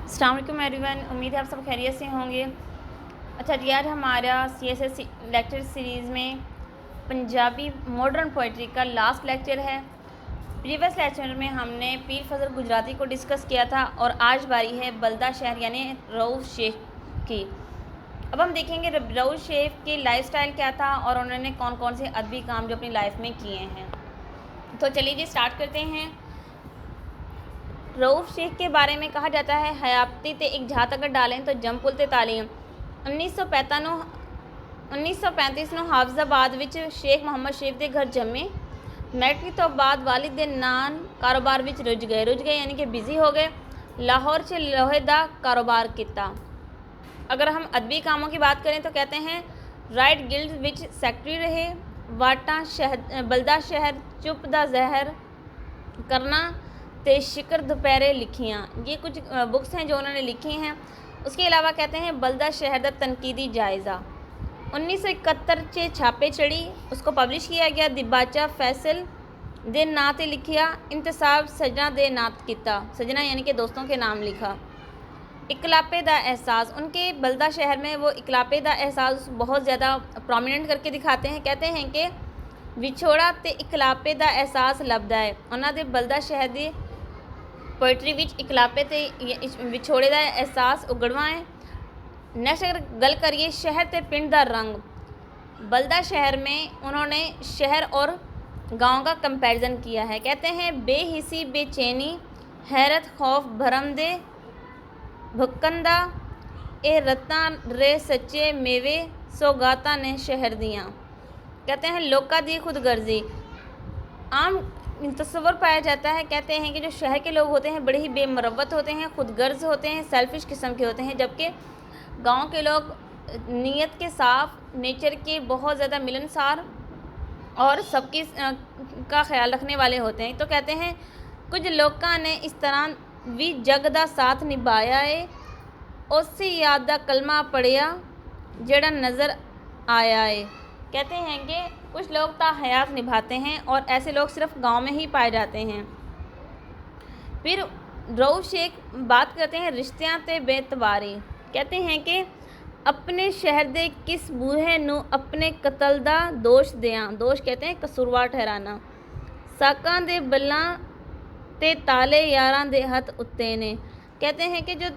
अस्सलाम वालेकुम एवरीवन, उम्मीद है आप सब खैरियत से होंगे। अच्छा जी, आज हमारा CSS लेक्चर सीरीज़ में पंजाबी मॉडर्न पोइट्री का लास्ट लेक्चर है। प्रीवियस लेक्चर में हमने पीर फजल गुजराती को डिस्कस किया था और आज बारी है बल्दा शहर यानी रऊफ़ शेख की। अब हम देखेंगे रऊफ़ शेख की लाइफस्टाइल क्या था और उन्होंने कौन कौन से अदबी काम जो अपनी लाइफ में किए हैं। तो चलिए जी स्टार्ट करते हैं। रऊफ़ शेख के बारे में कहा जाता है, हयाती ते एक झात अगर डालें तो जम पुल ते तालीम। 1935 ਨੂੰ ਹਾਫਜ਼ਾਬਾਦ ਵਿੱਚ ਸ਼ੇਖ ਮੁਹੰਮਦ ਸ਼ਰੀਫ ਦੇ ਘਰ ਜੰਮੇ। ਮੈਟ੍ਰਿਕ ਤੋਂ ਬਾਅਦ ਵਾਲਿਦ ਦੇ ਨਾਲ ਕਾਰੋਬਾਰ ਵਿੱਚ ਰੁੱਝ ਗਏ यानी कि बिज़ी हो गए। लाहौर से लोहे का कारोबार किया। अगर हम अदबी कामों की बात करें तो कहते हैं राइट गिल्ड विच सैकटरी रहे, वाटा शहर बल्दा शहर चुप दा जहर करना ते शिकर दोपहरे लिखियाँ। ये कुछ बुक्स हैं जो उन्होंने लिखी हैं। उसके अलावा कहते हैं बल्दा शहर दा तनकीदी जायज़ा 1971 से छापे चढ़ी, उसको पब्लिश किया गया। दिबाचा फैसल दे नात लिखिया, इंतसाब सजना दे नात किता, सजना यानी कि दोस्तों के नाम लिखा। इकलापे दा एहसास, उनके बल्दा शहर में वो इकलापे दा एहसास बहुत ज़्यादा प्रोमिनेंट करके दिखाते हैं। कहते हैं कि विछोड़ा ते इकलापे दा एहसास लभदा है। उन्होंने बल्दा शहर की पोइट्री विच इकलापे ते विछोड़े का एहसास उगड़वा है। नैक्सट अगर गल करिए शहर ते पिंड दा रंग, बल्दा शहर में उन्होंने शहर और गांव का कंपैरिजन किया है। कहते हैं बेहिसी बेचैनी हैरत खौफ भरम दे भुकंदा ए रत्ता रे सच्चे मेवे सौगाता ने शहर दियाँ। कहते हैं लोका दी खुदगर्जी, आम तस्वर पाया जाता है। कहते हैं कि जो शहर के लोग होते हैं बड़े ही बेमरवत होते हैं, खुदगर्ज होते हैं, सेल्फिश किस्म के होते हैं, जबकि गांव के लोग नीयत के साफ, नेचर के बहुत ज़्यादा मिलनसार और सबकी का ख्याल रखने वाले होते हैं। तो कहते हैं कुछ लोगों ने इस तरह भी जग दा साथ निभाया है, उसी याद दा कलमा पढ़िया जड़ा नज़र आया है। कहते हैं कि कुछ लोग हयात निभाते हैं और ऐसे लोग सिर्फ गांव में ही पाए जाते हैं। फिर रऊफ़ शेख बात करते हैं रिश्तियाँ ते बेतबारी। कहते हैं कि अपने शहर दे किस बूहे नू अपने कतल दा दोष दियाँ, दोष कहते हैं कसूरवार ठहराना। साकां दे बल्लां ते ताले यारां दे हथ उत्ते ने। कहते हैं कि जो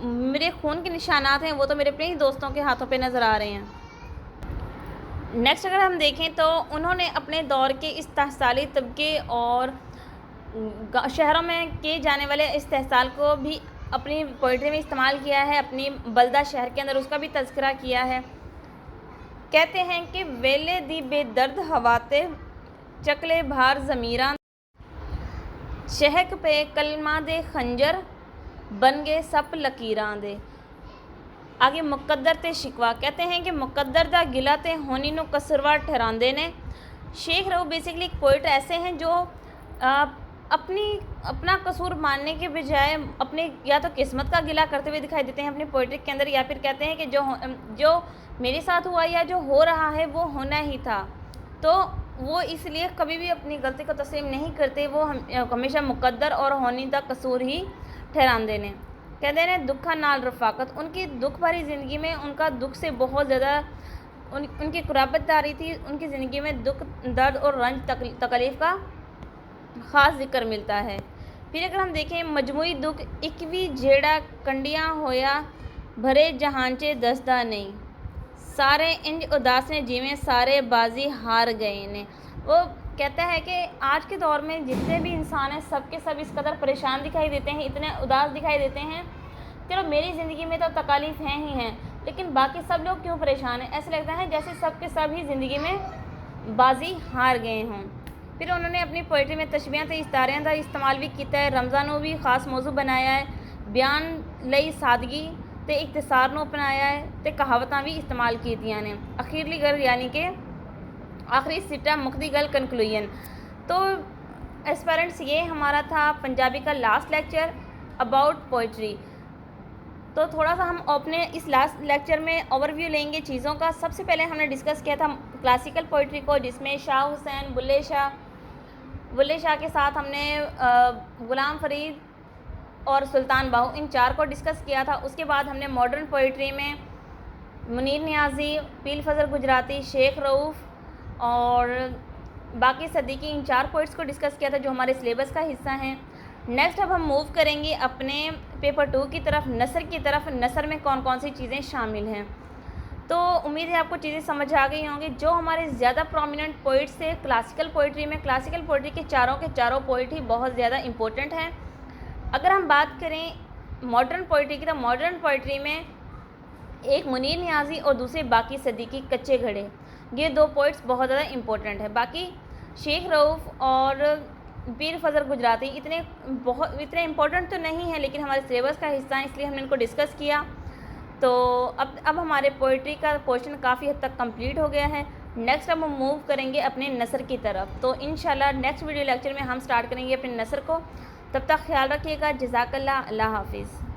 मेरे खून के निशानात हैं वो तो मेरे अपने ही दोस्तों के हाथों पे नज़र आ रहे हैं। नेक्स्ट अगर हम देखें तो उन्होंने अपने दौर के इस्तेहसाली तबके और शहरों में किए जाने वाले इस्तेहसाल को भी अपनी पोइट्री में इस्तेमाल किया है। अपनी बल्दा शहर के अंदर उसका भी तज़किरा किया है। कहते हैं कि वेले दी बेदर्द हवाते चकले भार ज़मीरां शहक पे कलमा दे खंजर बन गए सप लकीरां दे। आगे मुकद्दर ते शिकवा, कहते हैं कि मुकद्दर दा गिला ते होनी नू कसरवार ठहरांदे ने। शेख रऊफ़ बेसिकली एक पोइट ऐसे हैं जो अपना कसूर मानने के बजाय अपने या तो किस्मत का गिला करते हुए दिखाई देते हैं अपनी पोइट्री के अंदर, या फिर कहते हैं कि जो मेरे साथ हुआ या जो हो रहा है वो होना ही था। तो वो इसलिए कभी भी अपनी गलती को तस्लीम नहीं करते, वो हमेशा मुकद्दर और होनी दा कसूर ही ठहरांदे ने। कहते हैं दुखा नाल रफ़ाकत, उनकी दुख भरी ज़िंदगी में उनका दुख से बहुत ज़्यादा उनकी कुराबतदारी थी। उनकी ज़िंदगी में दुख, दर्द और रंज तकलीफ़ का ख़ास जिक्र मिलता है। फिर अगर हम देखें मजमूई दुख इकवी जेड़ा कंडियाँ होया भरे जहांचे दसदा नहीं, सारे इंज उदास ने जिमें सारे बाजी हार गए ने। वो कहता है कि आज के दौर में जितने भी इंसान हैं सब के सब इस कदर परेशान दिखाई देते हैं, इतने उदास दिखाई देते हैं। चलो मेरी ज़िंदगी में तो तकालीफ हैं ही हैं, लेकिन बाकी सब लोग क्यों परेशान हैं? ऐसे लगता है जैसे सब के सब ही ज़िंदगी में बाजी हार गए हों। फिर उन्होंने अपनी पोइट्री में तशबीहां ते इस्तारियां का इस्तेमाल भी किया है। रमज़ान को भी खास मौजू बनाया है, बयान लई सादगी ते इख्तिसार नू अपनाया है, ते कहावतां भी इस्तेमाल कीतियां ने। अखीरली गल यानी कि आखिरी सिटा मुकदी गल कंक्लूजन। तो एस्पेरेंट्स ये हमारा था पंजाबी का लास्ट लेक्चर अबाउट पोइट्री। तो थोड़ा सा हम अपने इस लास्ट लेक्चर में ओवरव्यू लेंगे चीज़ों का। सबसे पहले हमने डिस्कस किया था क्लासिकल पोइट्री को, जिसमें शाह हुसैन, बुल्ले शाह के साथ हमने ग़ुलाम फ़रीद और सुल्तान बाहू, इन 4 को डिस्कस किया था। उसके बाद हमने मॉडर्न पोइट्री में मुनीर नियाज़ी, पीर फजल गुजराती, शेख रऊफ़ और बाकी सदीकी, इन 4 पोइट्स को डिस्कस किया था जो हमारे सिलेबस का हिस्सा हैं। नेक्स्ट अब हम मूव करेंगे अपने पेपर 2 की तरफ, नसर की तरफ। नसर में कौन कौन सी चीज़ें शामिल हैं, तो उम्मीद है आपको चीज़ें समझ आ गई होंगी। जो हमारे ज़्यादा प्रोमिनेंट पोइट्स थे क्लासिकल पोइट्री में, क्लासिकल पोइट्री के चारों पोइट ही बहुत ज़्यादा इम्पोर्टेंट हैं। अगर हम बात करें मॉडर्न पोइट्री की, तो मॉडर्न पोइट्री में एक मुनीर नियाज़ी और दूसरे बाकी सदीकी कच्चे घड़े, ये 2 पोइट्स बहुत ज़्यादा इम्पोर्टेंट है। बाकी शेख रऊफ़ और पीर फजल गुजराती इतने इम्पोर्टेंट तो नहीं है, लेकिन हमारे सिलेबस का हिस्सा है, इसलिए हमने इनको डिस्कस किया। तो अब हमारे पोइट्री का पोर्शन काफ़ी हद तक कंप्लीट हो गया है। नेक्स्ट अब हम मूव करेंगे अपने नसर की तरफ। तो इंशाल्लाह नेक्स्ट वीडियो लेक्चर में हम स्टार्ट करेंगे अपने नसर को। तब तक ख्याल रखिएगा। जज़ाकल्लाह, अल्लाह हाफिज़।